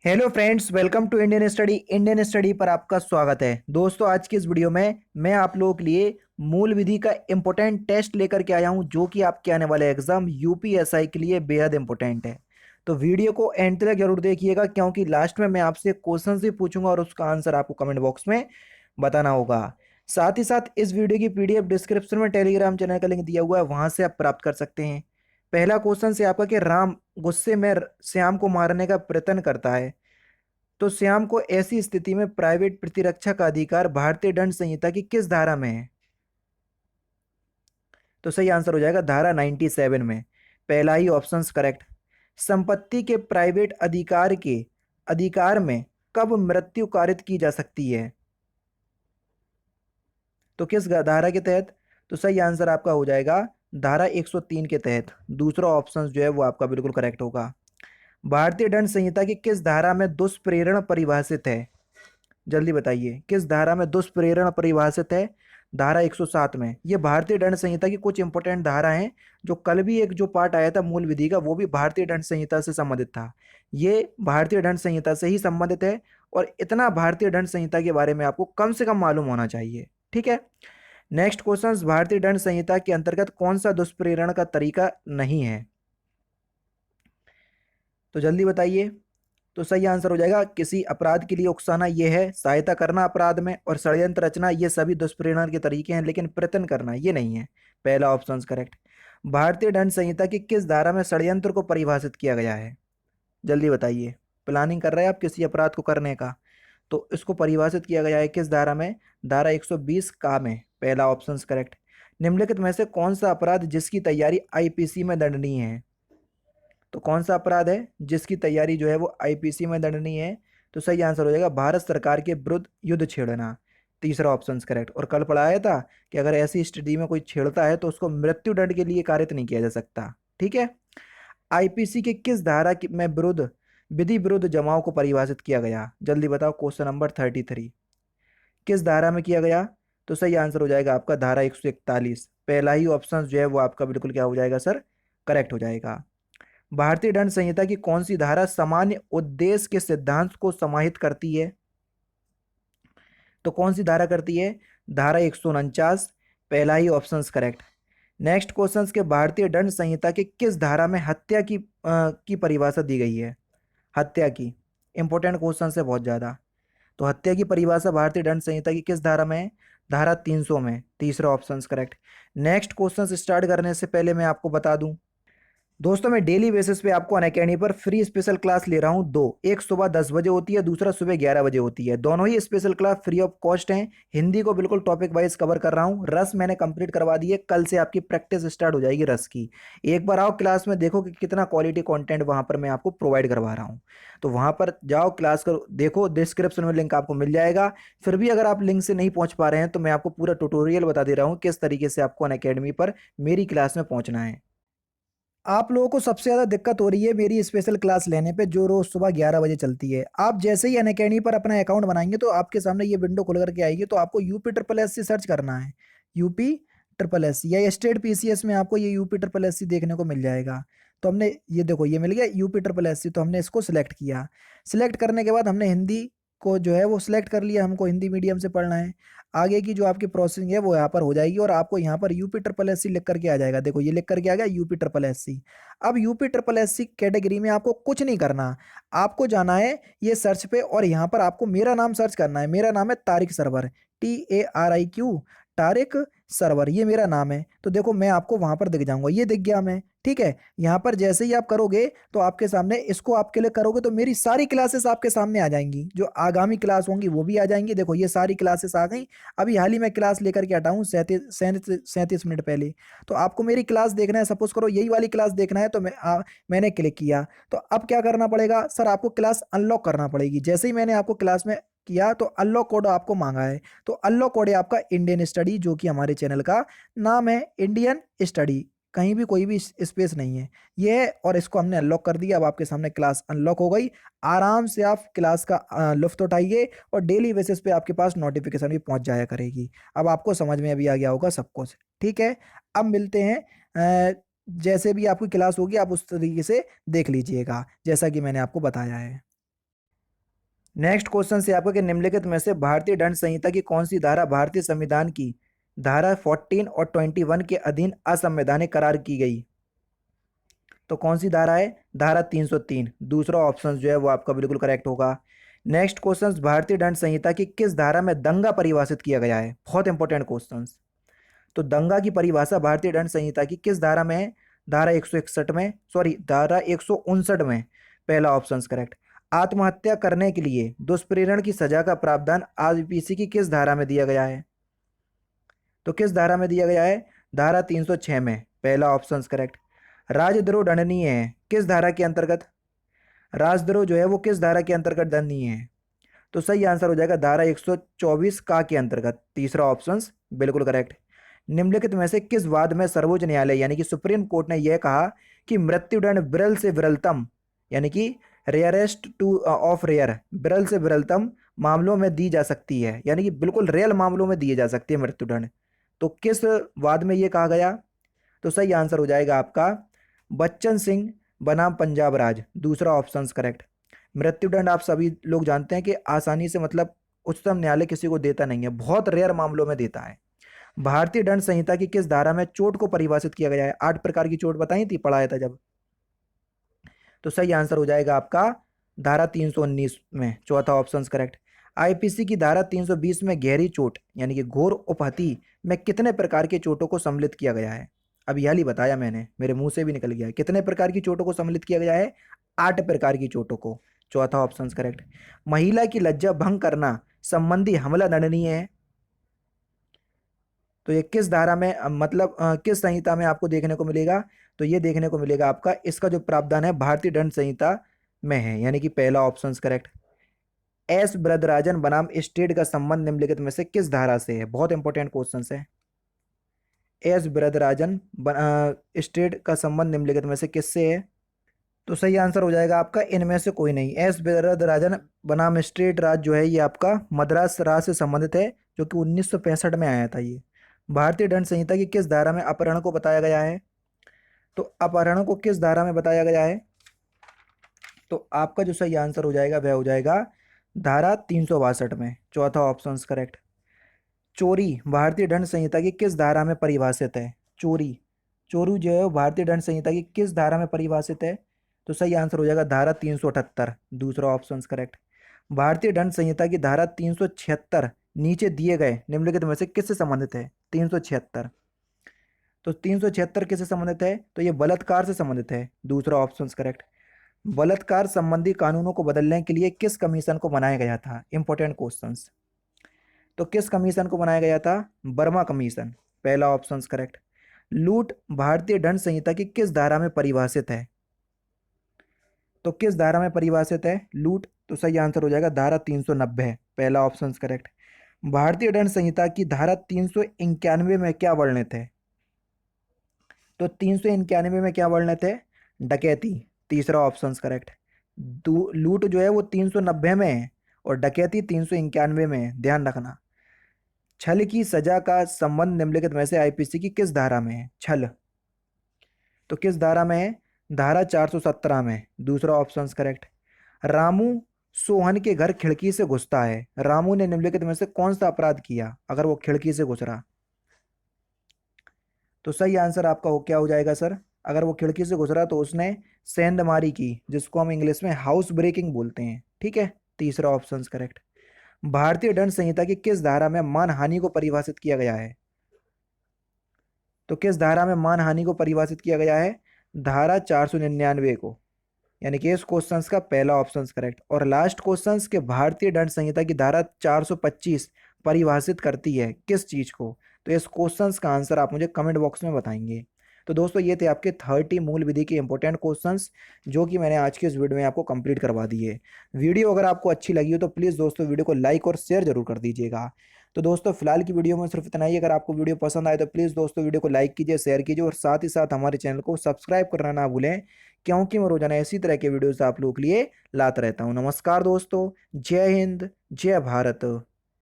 Hello friends, welcome to Indian study पर आपका स्वागत है। दोस्तों, आज की इस वीडियो में मैं आप लोगों के लिए मूल विधि का इम्पोर्टेंट टेस्ट लेकर के आया हूं, जो कि आपके आने वाले एग्जाम यूपीएसआई के लिए बेहद इंपॉर्टेंट है। तो वीडियो को एंड तक जरूर देखिएगा, क्योंकि लास्ट में मैं आपसे क्वेश्चन भी पूछूंगा और उसका आंसर आपको कमेंट बॉक्स में बताना होगा। साथ ही साथ इस वीडियो की पीडीएफ डिस्क्रिप्शन में टेलीग्राम चैनल का लिंक दिया हुआ है, वहां से आप प्राप्त कर सकते हैं। पहला क्वेश्चन से आपका कि राम गुस्से में श्याम को मारने का प्रयत्न करता है, तो श्याम को ऐसी स्थिति में प्राइवेट प्रतिरक्षा का अधिकार भारतीय दंड संहिता की किस धारा में है? तो सही आंसर हो जाएगा धारा 97 में। पहला ही ऑप्शन करेक्ट। संपत्ति के प्राइवेट अधिकार में कब मृत्यु कारित की जा सकती है? तो किस धारा के तहत? तो सही आंसर आपका हो जाएगा धारा 103 के तहत। दूसरा ऑप्शन जो है वो आपका बिल्कुल करेक्ट होगा। भारतीय दंड संहिता की किस धारा में दुष्प्रेरण परिभाषित है? जल्दी बताइए, किस धारा में दुष्प्रेरण परिभाषित है? धारा 107 में। ये भारतीय दंड संहिता की कुछ इंपॉर्टेंट धारा हैं। जो कल भी एक जो पार्ट आया था मूल विधि का, वो भी भारतीय दंड संहिता से संबंधित था। ये भारतीय दंड संहिता से ही संबंधित है, और इतना भारतीय दंड संहिता के बारे में आपको कम से कम मालूम होना चाहिए। ठीक है। नेक्स्ट क्वेश्चन, भारतीय दंड संहिता के अंतर्गत कौन सा दुष्प्रेरण का तरीका नहीं है? तो जल्दी बताइए। तो सही आंसर हो जाएगा किसी अपराध के लिए उकसाना ये है, सहायता करना अपराध में, और षड्यंत्र रचना ये सभी दुष्प्रेरण के तरीके हैं, लेकिन प्रयत्न करना ये नहीं है। पहला ऑप्शन करेक्ट। भारतीय दंड संहिता की किस धारा में षड्यंत्र को परिभाषित किया गया है? जल्दी बताइए। प्लानिंग कर रहे हैं आप किसी अपराध को करने का, तो इसको परिभाषित किया गया है किस धारा में? धारा 120 का में। पहला ऑप्शन करेक्ट। निम्नलिखित में से कौन सा अपराध जिसकी तैयारी आईपीसी में दंडनीय है? तो कौन सा अपराध है जिसकी तैयारी जो है वो आईपीसी में दंडनीय है? तो सही आंसर हो जाएगा भारत सरकार के विरुद्ध युद्ध छेड़ना। तीसरा ऑप्शन करेक्ट। और कल पढ़ाया था कि अगर ऐसी स्थिति में कोई छेड़ता है तो उसको मृत्यु दंड के लिए कारित नहीं किया जा सकता। ठीक है। आईपीसी के किस धारा में विरुद्ध विधि विरुद्ध जमाओं को परिभाषित किया गया? जल्दी बताओ। Question number 33। किस धारा में किया गया? तो सही आंसर हो जाएगा आपका धारा 141। पहला ही ऑप्शन जो है वो आपका बिल्कुल क्या हो जाएगा सर? करेक्ट हो जाएगा। भारतीय दंड संहिता की कौन सी धारा सामान्य उद्देश्य के सिद्धांत को समाहित करती है? तो कौन सी धारा करती है? धारा 149। पहला ही ऑप्शन करेक्ट। नेक्स्ट क्वेश्चन के भारतीय दंड संहिता के किस धारा में हत्या की परिभाषा दी गई है? हत्या की। इंपॉर्टेंट क्वेश्चन है बहुत ज्यादा। तो हत्या की परिभाषा भारतीय दंड संहिता की किस धारा में है? धारा 300 में। तीसरा option correct. Next question start करने से पहले मैं आपको बता दूं, दोस्तों मैं डेली बेसिस पे आपको अनअकैडमी पर फ्री स्पेशल क्लास ले रहा हूँ दो। एक सुबह 10 बजे होती है, दूसरा सुबह 11 बजे होती है। दोनों ही special class free of cost हैं। हिंदी को बिल्कुल टॉपिक वाइज कवर कर रहा हूँ। रस मैंने कंप्लीट करवा दी है, कल से आपकी प्रैक्टिस स्टार्ट हो जाएगी रस की। एक बार आओ क्लास में, देखो कि कितना क्वालिटी कंटेंट वहाँ पर मैं आपको प्रोवाइड करवा रहा हूँ। तो वहाँ पर जाओ, क्लास करो, देखो डिस्क्रिप्शन में लिंक आपको मिल जाएगा। फिर भी अगर आप लिंक से नहीं पहुँच पा रहे हैं तो मैं आपको पूरा ट्यूटोरियल बता दे रहा हूँ किस तरीके से आपको अनअकैडमी पर मेरी क्लास में पहुँचना है। आप लोगों को सबसे ज़्यादा दिक्कत हो रही है मेरी स्पेशल क्लास लेने पे, जो रोज़ सुबह 11 बजे चलती है। आप जैसे ही अनअकैडमी पर अपना अकाउंट बनाएंगे तो आपके सामने ये विंडो खुल करके आएगी। तो आपको UP triple S C search करना है। यूपी ट्रिपल एस सी या स्टेट पीसीएस में आपको ये यूपी ट्रिपल एस सी देखने को मिल जाएगा। तो हमने ये देखो, ये मिल गया यूपी ट्रिपल एस सी। तो हमने इसको सिलेक्ट किया। सिलेक्ट करने के बाद हमने हिंदी को जो है वो सिलेक्ट कर लिया, हमको हिंदी मीडियम से पढ़ना है। आगे की जो आपकी प्रोसेसिंग है वो यहाँ पर हो जाएगी, और आपको यहाँ पर यूपी ट्रिपल एस सी लिख करके आ जाएगा। देखो ये लिख करके आ गया यूपी ट्रिपल एस सी। अब UP triple S C category में आपको कुछ नहीं करना। आपको जाना है ये सर्च पे, और यहाँ पर आपको मेरा नाम सर्च करना है। मेरा नाम है तारिक सरवर, TARIQ, तारिक सरवर, ये मेरा नाम है। तो देखो मैं आपको वहां पर दिख जाऊंगा, ये दिख गया मैं। ठीक है। यहाँ पर जैसे ही आप करोगे तो आपके सामने इसको आप क्लिक करोगे तो मेरी सारी क्लासेस आपके सामने आ जाएंगी। जो आगामी क्लास होंगी वो भी आ जाएंगी। देखो ये सारी क्लासेस आ गई। अभी हाल ही में क्लास लेकर के हटा हूँ 37 मिनट पहले। तो आपको मेरी क्लास देखना है, सपोज करो यही वाली क्लास देखना है, तो मैंने क्लिक किया। तो अब क्या करना पड़ेगा सर? आपको क्लास अनलॉक करना पड़ेगी। जैसे ही मैंने आपको क्लास में किया तो अनलॉक कोड आपको मांगा है। तो अनलॉक कोड है आपका इंडियन स्टडी, जो कि हमारे चैनल का नाम है इंडियन स्टडी। कहीं भी कोई भी स्पेस नहीं है ये है। और इसको हमने अनलॉक कर दिया। अब आपके सामने क्लास अनलॉक हो गई। आराम से आप क्लास का लुफ्त उठाइए, और डेली बेसिस पे आपके पास नोटिफिकेशन भी पहुंच जाया करेगी। अब आपको समझ में अभी आ गया होगा सब कुछ। ठीक है। अब मिलते हैं। जैसे भी आपकी क्लास होगी आप उस तरीके से देख लीजिएगा, जैसा कि मैंने आपको बताया है। नेक्स्ट क्वेश्चन से आपका कि निम्नलिखित में से भारतीय दंड संहिता की कौन सी धारा भारतीय संविधान की धारा 14 और 21 के अधीन असंवैधानिक करार की गई? तो कौन सी धारा है? धारा 303। दूसरा ऑप्शन जो है वो आपका बिल्कुल करेक्ट होगा। नेक्स्ट क्वेश्चन, भारतीय दंड संहिता की किस धारा में दंगा परिभाषित किया गया है? बहुत इंपॉर्टेंट क्वेश्चन। तो दंगा की परिभाषा भारतीय दंड संहिता की किस धारा में है? धारा 161 में, सॉरी धारा 159 में। पहला ऑप्शन करेक्ट। आत्महत्या करने के लिए दुष्प्रेरण की सजा का प्रावधान आईपीसी की किस धारा में दिया गया है? तो किस धारा में दिया गया है? धारा 306 में। पहला ऑप्शन करेक्ट। राजद्रोह दंडनीय है किस धारा के अंतर्गत? राजद्रोह जो है वो किस धारा के अंतर्गत दंडनीय है? तो सही आंसर हो जाएगा धारा 124 का के अंतर्गत। तीसरा ऑप्शन बिल्कुल करेक्ट। निम्नलिखित में से किस वाद में सर्वोच्च न्यायालय यानी कि सुप्रीम कोर्ट ने यह कहा कि मृत्युदंड विरल से विरलतम यानी कि रेयरेस्ट टू ऑफ रेयर, विरल से विरलतम मामलों में दी जा सकती है, यानी कि बिल्कुल रेयर मामलों में दिए जा सकती है मृत्युदंड? तो किस वाद में यह कहा गया? तो सही आंसर हो जाएगा आपका बच्चन सिंह बनाम पंजाब राज। दूसरा ऑप्शन करेक्ट। मृत्युदंड आप सभी लोग जानते हैं कि आसानी से मतलब उच्चतम न्यायालय किसी को देता नहीं है, बहुत रेयर मामलों में देता है। भारतीय दंड संहिता की किस धारा में चोट को परिभाषित किया गया है? 8 प्रकार की चोट बताई थी, पढ़ाया था जब। तो सही आंसर हो जाएगा आपका धारा 319 में। चौथा ऑप्शन करेक्ट। आईपीसी की धारा 320 में गहरी चोट यानी कि घोर उपहति में कितने प्रकार के चोटों को सम्मिलित किया गया है? अब यह ही बताया मैंने, मेरे मुंह से भी निकल गया। कितने प्रकार की चोटों को सम्मिलित किया गया है? 8 प्रकार की चोटों को। चौथा ऑप्शन करेक्ट। महिला की लज्जा भंग करना संबंधी हमला दंडनीय है। तो ये किस धारा में मतलब किस संहिता में आपको देखने को मिलेगा? तो ये देखने को मिलेगा आपका, इसका जो प्रावधान है भारतीय दंड संहिता में है, यानी कि पहला ऑप्शन करेक्ट। एस ब्रदराजन बनाम स्टेट का संबंध निम्नलिखित में से किस धारा से है? बहुत इंपॉर्टेंट क्वेश्चन है। एस ब्रदराजन स्टेट का संबंध निम्नलिखित में से किससे है? तो सही आंसर हो जाएगा आपका इनमें से कोई नहीं। एस ब्रदराजन बनाम स्टेट राज जो है ये आपका मद्रास राज से संबंधित है, जो कि 1965 में आया था ये। भारतीय दंड संहिता की किस धारा में अपहरण को बताया गया है? तो अपहरण को किस धारा में बताया गया है? तो आपका जो सही आंसर हो जाएगा वह हो जाएगा धारा 362 में। चौथा ऑप्शन करेक्ट। चोरी भारतीय दंड संहिता की किस धारा में परिभाषित है? चोरी, चोरी जो है भारतीय दंड संहिता की किस धारा में परिभाषित है? तो सही आंसर हो जाएगा धारा 378। दूसरा ऑप्शन करेक्ट। भारतीय दंड संहिता की धारा 376 नीचे दिए गए निम्नलिखित में से किससे संबंधित है? 376। तो 376 किससे संबंधित है? तो ये बलात्कार से संबंधित है। दूसरा ऑप्शन करेक्ट। बलात्कार संबंधी कानूनों को बदलने के लिए किस कमीशन को बनाया गया था? Important questions. तो किस कमीशन को बनाया गया था? वर्मा कमीशन। पहला ऑप्शन करेक्ट। लूट भारतीय दंड संहिता की किस धारा में परिभाषित है? तो किस धारा में परिभाषित है लूट? तो सही आंसर हो जाएगा धारा 390। पहला ऑप्शन करेक्ट। भारतीय दंड संहिता की धारा 391 में क्या वर्णित है? तो 391 में क्या वर्णित है? डकैती। तीसरा ऑप्शन करेक्ट। लूट जो है वो 390 में है और डकैती 391 में है, ध्यान रखना। छल की सजा का संबंध निम्नलिखित में से आईपीसी की किस धारा में है? छल, तो किस धारा में है? धारा 417 में। दूसरा ऑप्शन करेक्ट। रामू सोहन के घर खिड़की से घुसता है, रामू ने निम्नलिखित में से कौन सा अपराध किया अगर वो खिड़की से घुस रहा? तो सही आंसर आपका क्या हो जाएगा सर? अगर वो खिड़की से घुस रहा तो उसने सेंधमारी की, जिसको हम इंग्लिश में हाउस ब्रेकिंग बोलते हैं, ठीक है। तीसरा ऑप्शन करेक्ट। भारतीय दंड संहिता की किस धारा में मानहानि को परिभाषित किया गया है? तो किस धारा में मानहानि को परिभाषित किया गया है? धारा 499 को, यानी कि इस क्वेश्चन का पहला ऑप्शन करेक्ट। और लास्ट क्वेश्चन के भारतीय दंड संहिता की धारा 425 परिभाषित करती है किस चीज को? तो इस क्वेश्चन का आंसर आप मुझे कमेंट बॉक्स में बताएंगे। तो दोस्तों ये थे आपके 30 मूल विधि के इंपॉर्टेंट क्वेश्चंस जो कि मैंने आज के इस वीडियो में आपको कंप्लीट करवा दिए। वीडियो अगर आपको अच्छी लगी हो तो प्लीज़ दोस्तों वीडियो को लाइक और शेयर जरूर कर दीजिएगा। तो दोस्तों फिलहाल की वीडियो में सिर्फ इतना ही। अगर आपको वीडियो पसंद आए तो प्लीज़ दोस्तों वीडियो को लाइक कीजिए, शेयर कीजिए और साथ ही साथ हमारे चैनल को सब्सक्राइब करना ना भूलें, क्योंकि मैं रोजाना इसी तरह के वीडियोस आप लोगों के लिए लाता रहता हूँ। नमस्कार दोस्तों, जय हिंद, जय भारत।